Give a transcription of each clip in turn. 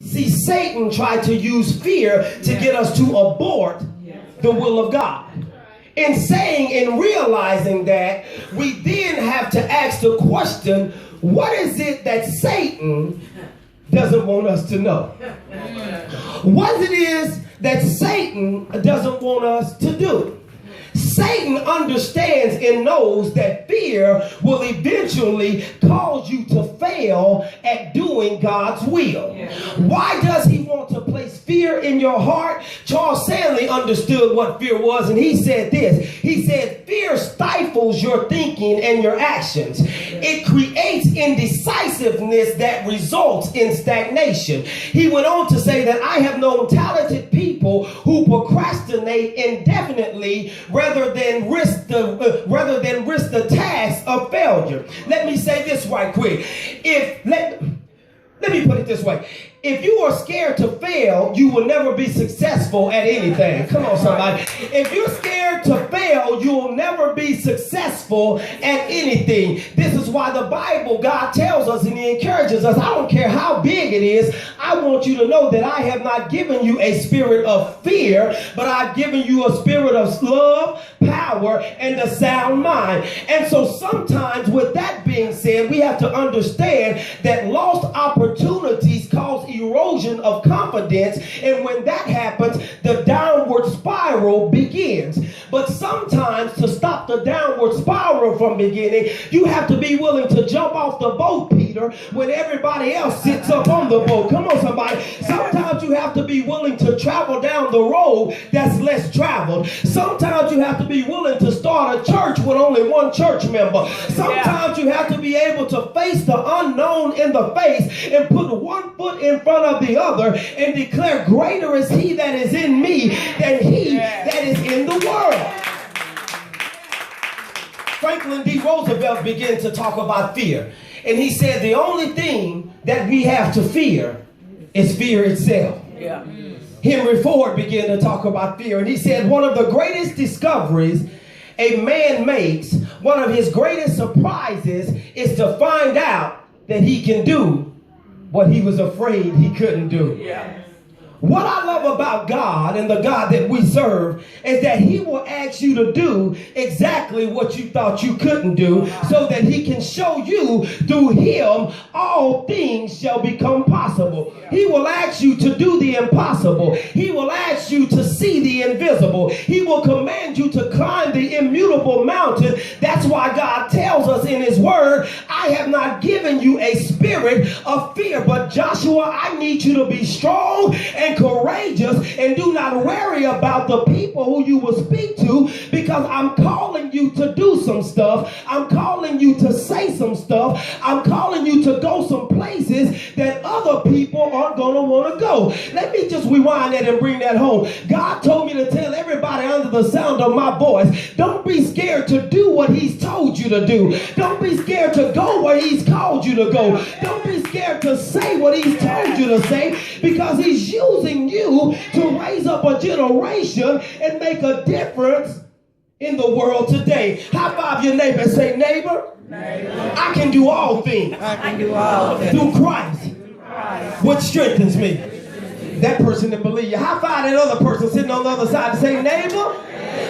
See, Satan tried to use fear to get us to abort the will of God. In saying and realizing that, we then have to ask the question, what is it that Satan doesn't want us to know? What it is that Satan doesn't want us to do? Satan understands and knows that fear will eventually cause you to fail at doing God's will. Why does he want to place fear in your heart? Charles Stanley understood what fear was, and he said this. He said, fear stifles your thinking and your actions. It creates indecisiveness that results in stagnation. He went on to say that I have known talented people who procrastinate indefinitely rather than risk the task of failure. Let me say this right quick. Let me put it this way. If you are scared to fail, you will never be successful at anything. Come on, somebody. If you're scared to fail, you will never be successful at anything. This is why the Bible, God tells us and he encourages us, I don't care how big it is, I want you to know that I have not given you a spirit of fear, but I've given you a spirit of love, power, and a sound mind. And so sometimes with that being said, we have to understand that lost opportunities cause erosion of confidence, and when that happens, the downward spiral begins. But sometimes to stop the downward spiral from beginning, you have to be willing to jump off the boat, Peter, when everybody else sits up on the boat. Come on, somebody. Sometimes you have to be willing to travel down the road that's less traveled. Sometimes you have to be willing to start a church with only one church member. Sometimes you have to be able to face the unknown in the face and put one foot in front of the other and declare, greater is he that is in me than he that is in the world. Franklin D. Roosevelt began to talk about fear. And he said the only thing that we have to fear is fear itself. Henry Ford began to talk about fear. And he said one of the greatest discoveries a man makes, one of his greatest surprises, is to find out that he can do what he was afraid he couldn't do. What I love about God and the God that we serve is that he will ask you to do exactly what you thought you couldn't do, so that he can show you through him all things shall become possible. He will ask you to do the impossible. He will ask you to see the invisible. He will command you to climb the immutable mountain. That's why God tells us in his word, I have not given you a spirit of fear, but Joshua, I need you to be strong and courageous, and do not worry about the people who you will speak to, because I'm calling you to do some stuff. I'm calling you to say some stuff. I'm calling you to go some places that other people aren't going to want to go. Let me just rewind that and bring that home. God told me to tell everybody under the sound of my voice, don't be scared to do what he's told you to do. Don't be scared to go where he's called you to go. Don't be scared to say what he's told you to say, because he's using you to raise up a generation and make a difference in the world today. High five your neighbor and say, neighbor, I can do all things through Christ, which strengthens me. That person didn't believe you. High five that other person sitting on the other side and say, neighbor,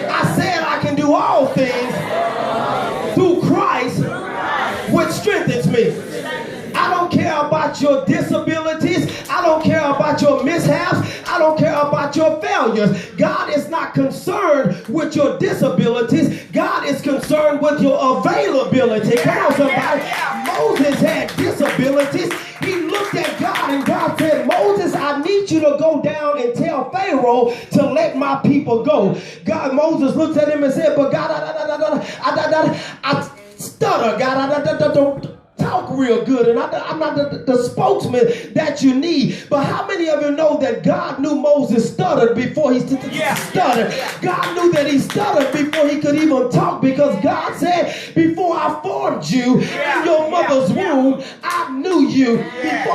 I said I can do all things through Christ, which strengthens me. I don't care about your disabilities. I don't care about your mishaps. I don't care about your failures. God is not concerned with your disabilities. God is concerned with your availability. Come on, somebody. Moses had disabilities. He looked at God and God said, Moses, I need you to go down and tell Pharaoh to let my people go. Moses looked at him and said, but God, I stutter. God, I don't talk real good, and I'm not the spokesman that you need. But how many of you know that God knew Moses stuttered before he stuttered? God knew that he stuttered before he could even talk, because God said, before I formed you in your mother's womb, I knew you. Before